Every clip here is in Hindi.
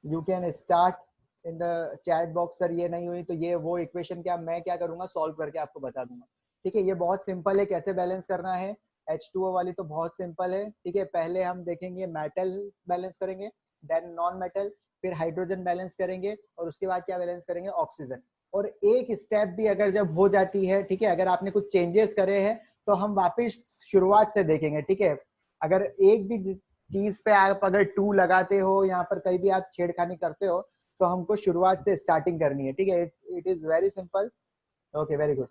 You can start in the chat box. Sir ये नहीं हुई तो ये वो इक्वेशन क्या मैं क्या करूंगा, सॉल्व करके आपको बता दूंगा। ठीक है, ये बहुत सिंपल है कैसे बैलेंस करना है। H2O वाली तो बहुत सिंपल है। ठीक है, पहले हम देखेंगे मेटल बैलेंस करेंगे, देन नॉन मेटल, फिर हाइड्रोजन बैलेंस करेंगे, और उसके बाद क्या बैलेंस करेंगे, ऑक्सीजन। और एक स्टेप भी अगर जब हो जाती है, ठीक है, अगर आपने कुछ चेंजेस करे हैं तो हम वापस शुरुआत से देखेंगे। ठीक है, अगर एक भी चीज पे आप अगर 2 लगाते हो, यहाँ पर कहीं भी आप छेड़खानी करते हो, तो हमको शुरुआत से स्टार्टिंग करनी है। ठीक है, it is very simple. Okay, very good.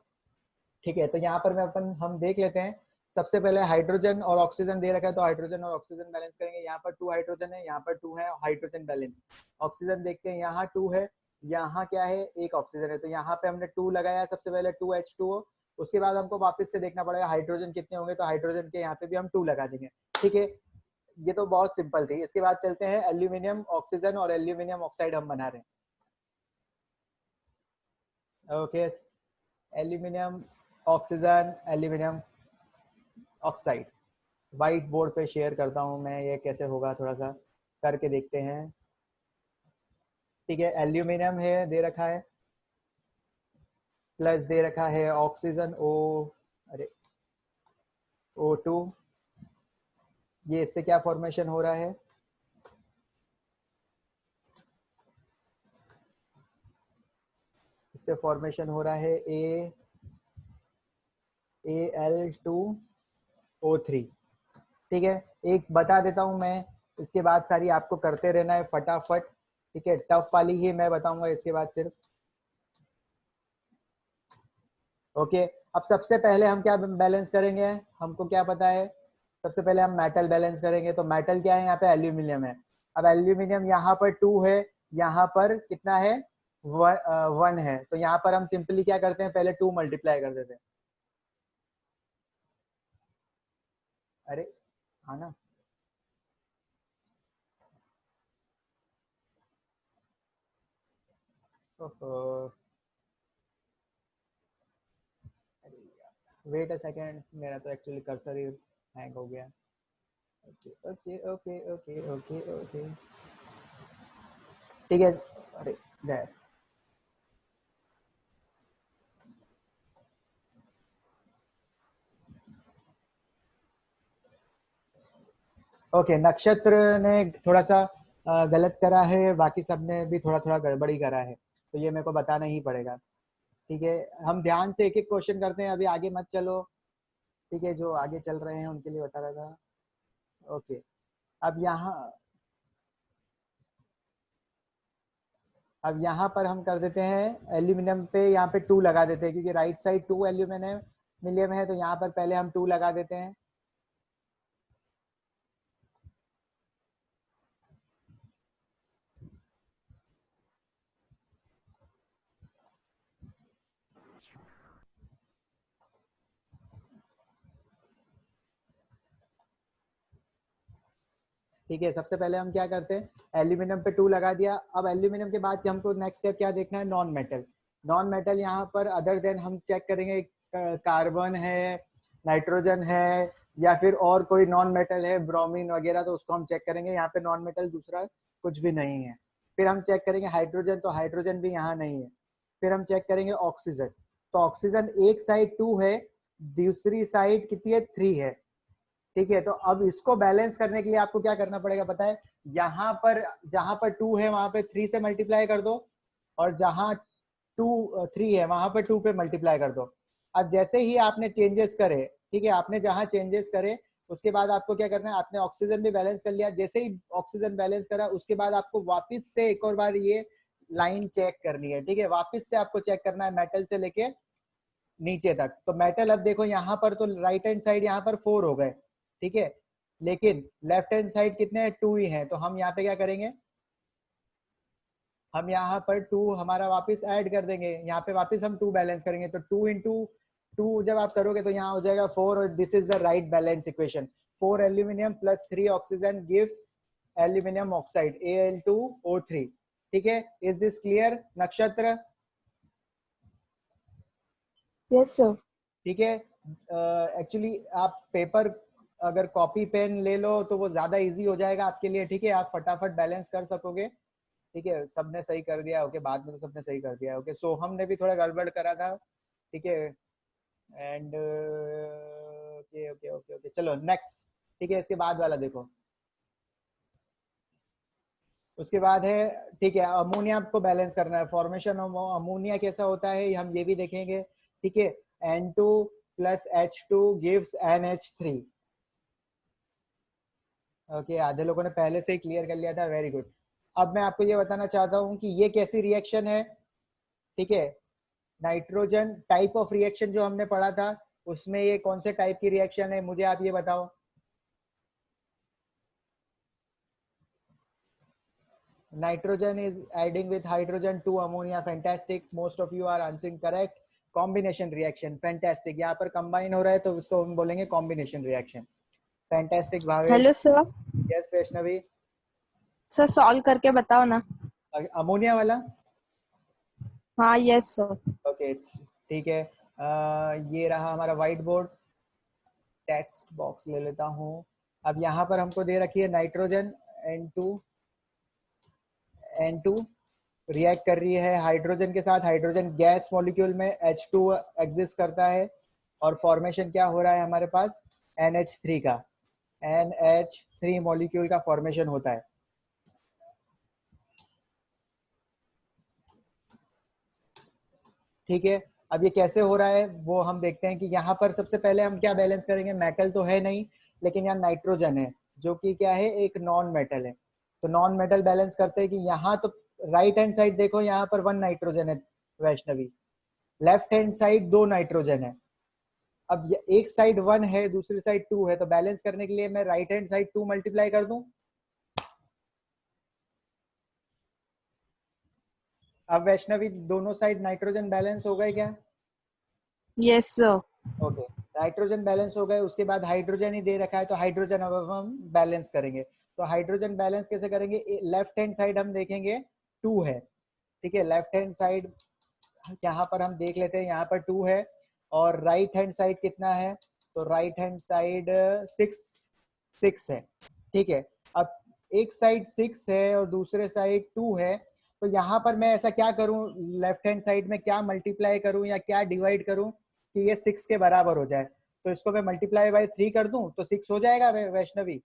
ठीक है, तो यहाँ पर मैं अपन हम देख लेते हैं। सबसे पहले हाइड्रोजन और ऑक्सीजन दे रखा है, तो हाइड्रोजन और ऑक्सीजन बैलेंस करेंगे। यहाँ पर 2 हाइड्रोजन है, यहाँ पर 2 है, हाइड्रोजन बैलेंस। ऑक्सीजन देखते हैं, यहाँ 2 है, यहाँ क्या है, एक ऑक्सीजन है, तो यहाँ पे हमने 2 लगाया सबसे पहले, 2H2O। उसके बाद हमको वापस से देखना पड़ेगा हाइड्रोजन कितने होंगे, तो हाइड्रोजन के यहाँ पे भी हम 2 लगा देंगे। ठीक है, ये तो बहुत सिंपल थी। इसके बाद चलते हैं एल्यूमिनियम ऑक्सीजन और एल्यूमिनियम ऑक्साइड हम बना रहे हैं। Okay, aluminium oxygen, aluminium oxide. White board पे शेयर करता हूँ मैं, ये कैसे होगा थोड़ा सा करके देखते हैं। ठीक है, एल्यूमिनियम है दे रखा है, प्लस दे रखा है ऑक्सीजन अरे O2। ये इससे क्या फॉर्मेशन हो रहा है, इससे फॉर्मेशन हो रहा है Al2O3। ठीक है, एक बता देता हूं मैं, इसके बाद सारी आपको करते रहना है फटाफट। ठीक है, टफ वाली ही मैं बताऊंगा इसके बाद सिर्फ। ओके, अब सबसे पहले हम क्या बैलेंस करेंगे, हमको क्या पता है, सबसे पहले हम मेटल बैलेंस करेंगे। तो मेटल क्या है, यहाँ पे एल्यूमिनियम है। अब एल्यूमिनियम यहाँ पर 2 है, यहाँ पर कितना है, 1 है, तो यहाँ पर हम सिंपली क्या करते हैं, पहले 2 मल्टीप्लाई कर देते हैं। अरे हाँ ना, वेट अ सेकेंड, मेरा तो एक्चुअली कर्सर ही हैंग हो गया। Okay okay okay okay okay okay, ठीक है। अरे गए। ओके, नक्षत्र ने थोड़ा सा गलत करा है, बाकी सब ने भी थोड़ा थोड़ा गड़बड़ी करा है, तो ये मेरे को बताना ही पड़ेगा। ठीक है, हम ध्यान से एक एक क्वेश्चन करते हैं, अभी आगे मत चलो। ठीक है, जो आगे चल रहे हैं उनके लिए बता रहा था। ओके, अब यहाँ अब यहाँ पर हम कर देते हैं एल्यूमिनियम पे, यहाँ पे 2 लगा देते हैं, क्योंकि राइट साइड 2 एल्यूमिनियम मिलियम है, तो यहाँ पर पहले हम 2 लगा देते हैं। ठीक है, सबसे पहले हम क्या करते हैं, एल्यूमिनियम पे 2 लगा दिया। अब एल्यूमिनियम के बाद हमको नेक्स्ट स्टेप क्या देखना है, नॉन मेटल। नॉन मेटल यहाँ पर अदर देन हम चेक करेंगे, कार्बन है, नाइट्रोजन है, या फिर और कोई नॉन मेटल है, ब्रोमीन वगैरह, तो उसको हम चेक करेंगे। यहाँ पे नॉन मेटल दूसरा कुछ भी नहीं है। फिर हम चेक करेंगे हाइड्रोजन, तो हाइड्रोजन भी यहाँ नहीं है। फिर हम चेक करेंगे ऑक्सीजन, तो ऑक्सीजन एक साइड 2 है, दूसरी साइड कितनी है, 3 है। ठीक है, तो अब इसको बैलेंस करने के लिए आपको क्या करना पड़ेगा पता है, यहाँ पर जहां पर 2 है वहां पे 3 से मल्टीप्लाई कर दो, और जहां 3 है वहां पर 2 पे मल्टीप्लाई कर दो। अब जैसे ही आपने चेंजेस करे, ठीक है, आपने जहां चेंजेस करे, उसके बाद आपको क्या करना है, आपने ऑक्सीजन भी बैलेंस कर लिया। जैसे ही ऑक्सीजन बैलेंस करा, उसके बाद आपको वापस से एक और बार ये लाइन चेक करनी है। ठीक है, वापस से आपको चेक करना है मेटल से लेके नीचे तक। तो मेटल अब देखो यहाँ पर तो राइट हैंड साइड यहाँ पर 4 हो गए, ठीक है, लेकिन लेफ्ट हैंड साइड कितने हैं, 2 ही हैं। तो हम यहाँ पे क्या करेंगे, हम यहाँ पर 2 हमारा वापस ऐड कर देंगे, यहाँ पे वापस हम 2 बैलेंस करेंगे। तो 2 इंटू 2 जब आप करोगे तो यहाँ हो जाएगा 4, और this is the right balance equation. 4 aluminium plus 3 oxygen gives aluminium oxide Al2O3। ठीक है, इज दिस क्लियर नक्षत्र? Yes sir. ठीक है, एक्चुअली आप पेपर अगर कॉपी पेन ले लो तो वो ज्यादा इजी हो जाएगा आपके लिए। ठीक है, आप फटाफट बैलेंस कर सकोगे। ठीक है, सबने सही कर दिया। ओके, बाद में तो सबने सही कर दिया। ओके, सोहम ने भी थोड़ा गड़बड़ करा था। ठीक है, and okay okay okay okay, चलो नेक्स्ट। ठीक है, इसके बाद वाला देखो। उसके बाद है, ठीक है, अमोनिया को बैलेंस करना है। फॉर्मेशन ऑफ अमोनिया कैसा होता है हम ये भी देखेंगे। ठीक है, N2 plus H2 gives NH3। Okay, आधे लोगों ने पहले से ही क्लियर कर लिया था, वेरी गुड। अब मैं आपको ये बताना चाहता हूँ कि ये कैसी रिएक्शन है। ठीक है, नाइट्रोजन टाइप ऑफ रिएक्शन जो हमने पढ़ा था, उसमें ये कौन से टाइप की रिएक्शन है, मुझे आप ये बताओ। Nitrogen is adding with hydrogen to ammonia. Fantastic. Most of you are answering correct. Combination reaction. Fantastic. यहाँ पर combine हो रहा है तो उसको हम बोलेंगे combination reaction. Fantastic, Bhavesh. Hello sir. Yes, Vaishnavi. Sir solve करके बताओ ना। अमोनिया वाला. हाँ यस सर। ओके, ठीक है। ये रहा हमारा व्हाइट बोर्ड। टेक्स्ट बॉक्स ले लेता हूँ। अब यहाँ पर हमको दे रखी है नाइट्रोजन N2 रिएक्ट कर रही है हाइड्रोजन के साथ। हाइड्रोजन गैस मॉलिक्यूल में H2 एग्जिस्ट करता है और फॉर्मेशन क्या हो रहा है हमारे पास, NH3 का। NH3 मॉलिक्यूल का फॉर्मेशन होता है। ठीक है, अब ये कैसे हो रहा है वो हम देखते हैं कि यहाँ पर सबसे पहले हम क्या बैलेंस करेंगे। मेटल तो है नहीं, लेकिन यहाँ नाइट्रोजन है जो कि क्या है, एक नॉन मेटल है। तो नॉन मेटल बैलेंस करते हैं कि यहाँ तो राइट हैंड साइड देखो, यहाँ पर 1 नाइट्रोजन है Vaishnavi, left hand side 2 nitrogen है। अब एक साइड 1 है, दूसरी साइड 2 है, तो बैलेंस करने के लिए मैं राइट हैंड साइड 2 मल्टीप्लाई कर दूं। अब वैष्णवी दोनों साइड नाइट्रोजन बैलेंस हो गए क्या? Yes sir. Okay, nitrogen balance हो गए। उसके बाद हाइड्रोजन ही दे रखा है, तो हाइड्रोजन अब हम बैलेंस करेंगे। तो हाइड्रोजन बैलेंस कैसे करेंगे, लेफ्ट हैंड साइड हम देखेंगे 2 है। ठीक है, लेफ्ट हैंड साइड यहाँ पर हम देख लेते हैं, यहाँ पर 2 है। और राइट हैंड साइड कितना है, तो राइट हैंड साइड 6 है। ठीक है, अब एक साइड 6 है और दूसरे साइड 2 है, तो यहाँ पर मैं ऐसा क्या करूं, लेफ्ट हैंड साइड में क्या मल्टीप्लाई करूं या क्या डिवाइड करूं कि ये 6 के बराबर हो जाए। तो इसको मैं मल्टीप्लाई बाय 3 कर दूं तो 6 हो जाएगा वैष्णवी।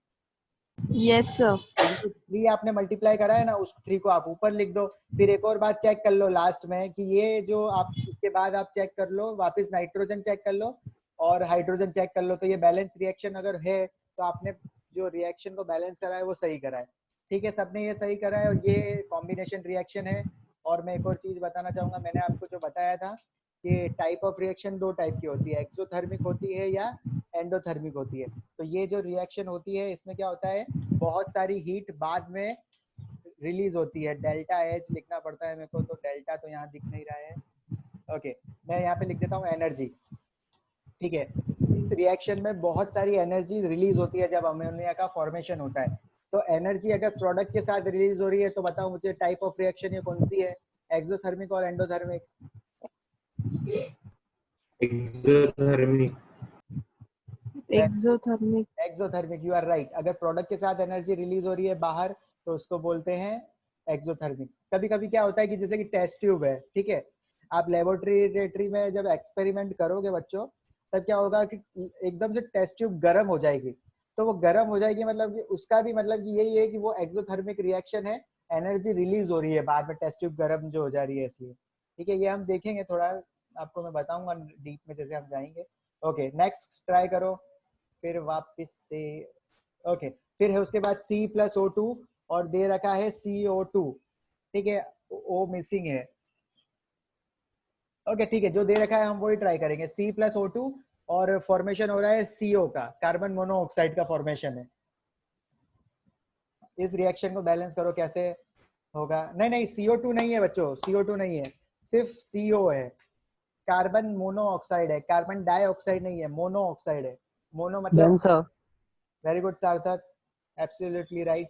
Yes sir. तो 3 आपने मल्टीप्लाई करा है ना, उस 3 को आप ऊपर लिख दो। फिर एक और बात चेक कर लो लास्ट में कि ये जो आप, इसके बाद आप चेक कर लो वापस, नाइट्रोजन चेक कर लो और हाइड्रोजन चेक कर लो। तो ये बैलेंस रिएक्शन अगर है तो आपने जो रिएक्शन को बैलेंस करा है वो सही करा है। ठीक है, सबने ये सही करा है और ये कॉम्बिनेशन रिएक्शन है। और मैं एक और चीज बताना चाहूंगा, मैंने आपको जो बताया था कि टाइप ऑफ रिएक्शन 2 टाइप की होती है, एक्सोथर्मिक होती है या एंडोथर्मिक होती है। तो ये जो रिएक्शन होती है इसमें क्या होता है, बहुत सारी हीट बाद में रिलीज होती है। डेल्टा एच लिखना पड़ता है मेरे को, तो डेल्टा तो यहाँ दिख नहीं रहा है। ओके, मैं यहाँ पे लिख देता हूँ एनर्जी। ठीक है, इस रिएक्शन में बहुत सारी एनर्जी रिलीज होती है जब अमोनिया का फॉर्मेशन होता है। तो एनर्जी अगर प्रोडक्ट के साथ रिलीज हो रही है तो बताओ मुझे टाइप ऑफ रिएक्शन ये कौन सी है, एक्सोथर्मिक और endothermic? Exothermic. Exothermic. Exothermic, you are right. अगर प्रोडक्ट के साथ एनर्जी रिलीज हो रही है बाहर तो उसको बोलते हैं एक्सोथर्मिक। कभी कभी क्या होता है कि जैसे कि टेस्ट ट्यूब है, ठीक है, आप लेबोरेटरी में जब एक्सपेरिमेंट करोगे बच्चों, तब क्या होगा कि एकदम से टेस्ट ट्यूब गर्म हो जाएगी। तो वो गर्म हो जाएगी मतलब कि उसका भी मतलब कि यही है कि वो एक्सोथर्मिक रिएक्शन है, एनर्जी रिलीज हो रही है बाद में, टेस्ट ट्यूब गर्म जो हो जा रही है इसलिए। ठीक है, ये हम देखेंगे थोड़ा, आपको मैं बताऊंगा डीप में जैसे हम जाएंगे। ओके, नेक्स्ट ट्राई करो फिर वापस से। ओके, फिर है उसके बाद C+O2 और दे रखा है CO2। ठीक है, O मिसिंग है। ओके, ठीक है, जो दे रखा है हम वही ट्राई करेंगे, C+O2 और फॉर्मेशन हो रहा है CO का, कार्बन मोनोऑक्साइड का फॉर्मेशन है। इस रिएक्शन को बैलेंस करो कैसे होगा। नहीं नहीं, CO2 नहीं है बच्चों, CO2 नहीं है, सिर्फ CO है। कार्बन मोनोऑक्साइड है, कार्बन डाइऑक्साइड नहीं है, मोनोऑक्साइड है। मोनो मतलब, very good Sarthak, absolutely right.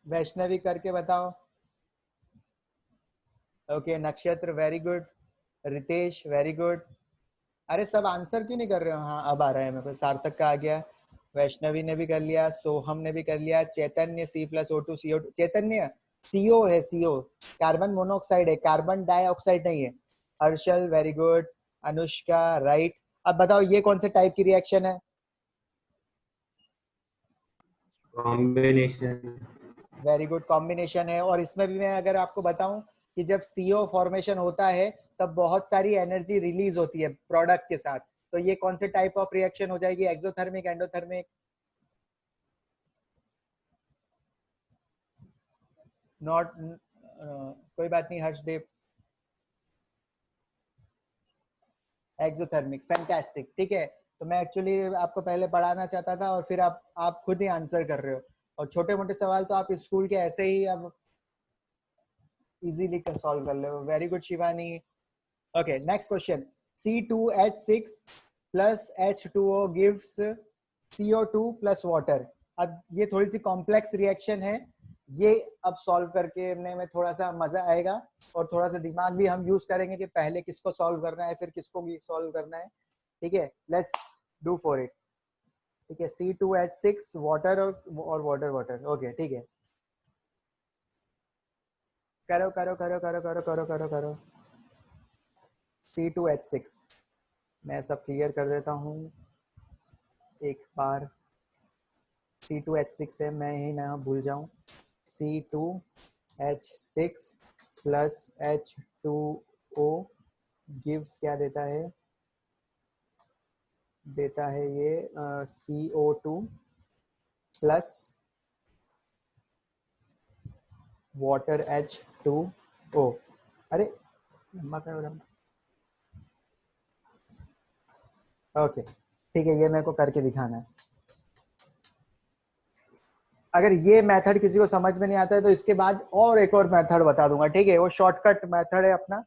Vaishnavi करके बताओ। Okay, Nakshatra very good, Ritesh very good. अरे सब आंसर क्यों नहीं कर रहे हो? हाँ अब आ रहा है मेरे को, सार्थक का आ गया। वैष्णवी ने भी कर लिया, सोहम ने भी कर लिया, चैतन्य C+O2 CO2, चैतन्य CO है, CO कार्बन मोनोऑक्साइड है, कार्बन डाइऑक्साइड नहीं है। Harshal very good, Anushka right. अब बताओ ये कौन से टाइप की रिएक्शन है? कॉम्बिनेशन। वेरी गुड, कॉम्बिनेशन है। और इसमें भी मैं अगर आपको बताऊं कि जब CO फॉर्मेशन होता है तब बहुत सारी एनर्जी रिलीज होती है प्रोडक्ट के साथ, तो ये कौन से टाइप ऑफ रिएक्शन हो जाएगी? Exothermic, endothermic? नॉट, कोई बात नहीं हर्षदेव, एक्सोथर्मिक, फैंटास्टिक। ठीक है, तो मैं एक्चुअली आपको पहले पढ़ाना चाहता था और फिर आप खुद ही आंसर कर रहे हो, और छोटे मोटे सवाल तो आप स्कूल के ऐसे ही अब इजीली सॉल्व कर ले। Very good Shivani. Okay, next question. C2H6 plus H2O gives CO2 plus water। अब ये थोड़ी सी कॉम्प्लेक्स रिएक्शन है, ये अब सॉल्व करने में थोड़ा सा मजा आएगा और थोड़ा सा दिमाग भी हम यूज करेंगे कि पहले किसको सॉल्व करना है फिर किसको सॉल्व करना है। ठीक है, लेट्स डू फॉर इट। ठीक है, C2H6 वाटर और वाटर वाटर। ओके ठीक है, करो करो करो करो करो करो करो करो। C2H6 मैं सब क्लियर कर देता हूँ एक बार। C2H6 है, मैं ही ना भूल जाऊं। C2H6 प्लस H2O गिव्स क्या देता है? देता है ये CO2 प्लस वाटर H2O। अरे लंबा क्या हो रहा है? ओके ठीक है, ये मेरे को करके दिखाना है। अगर ये मेथड किसी को समझ में नहीं आता है तो इसके बाद और एक और मेथड बता दूंगा। ठीक है, वो शॉर्टकट मेथड है अपना,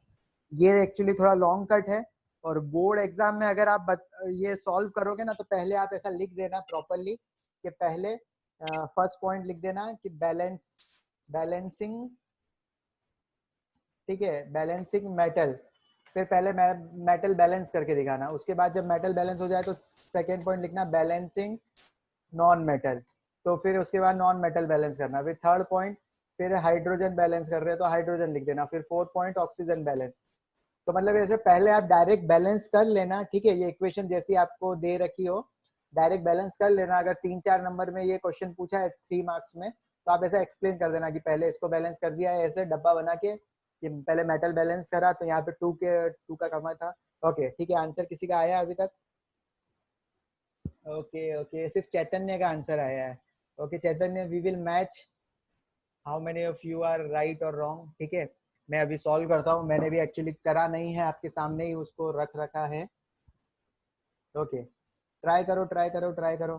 ये एक्चुअली थोड़ा लॉन्ग कट है। और बोर्ड एग्जाम में अगर आप ये सॉल्व करोगे ना तो पहले आप ऐसा लिख देना प्रॉपरली कि पहले फर्स्ट पॉइंट लिख देना कि बैलेंसिंग, ठीक है, बैलेंसिंग मेटल। फिर पहले मेटल बैलेंस करके दिखाना, उसके बाद जब मेटल बैलेंस हो जाए तो सेकेंड पॉइंट लिखना बैलेंसिंग नॉन मेटल, तो फिर उसके बाद नॉन मेटल बैलेंस करना। फिर थर्ड पॉइंट, फिर हाइड्रोजन बैलेंस कर रहे हैं तो हाइड्रोजन लिख देना। फिर फोर्थ पॉइंट ऑक्सीजन बैलेंस। तो मतलब ऐसे पहले आप डायरेक्ट बैलेंस कर लेना। ठीक है, ये इक्वेशन जैसी आपको दे रखी हो डायरेक्ट बैलेंस कर लेना। अगर 3-4 नंबर में ये क्वेश्चन पूछा है 3 मार्क्स में तो आप ऐसा एक्सप्लेन कर देना कि पहले इसको बैलेंस कर दिया है ऐसे डब्बा बना के, कि पहले मेटल बैलेंस करा तो यहाँ पे 2 का कमा था। ओके ठीक है, आंसर किसी का आया अभी तक? ओके ओके, सिर्फ चैतन्य का आंसर आया है। Okay Chaitanya, we will match how many of you are right और रॉन्ग। ठीक है, मैं अभी सॉल्व करता हूँ, मैंने भी एक्चुअली करा नहीं है, आपके सामने ही उसको रख रखा है। ओके, ट्राई करो ट्राई करो ट्राई करो।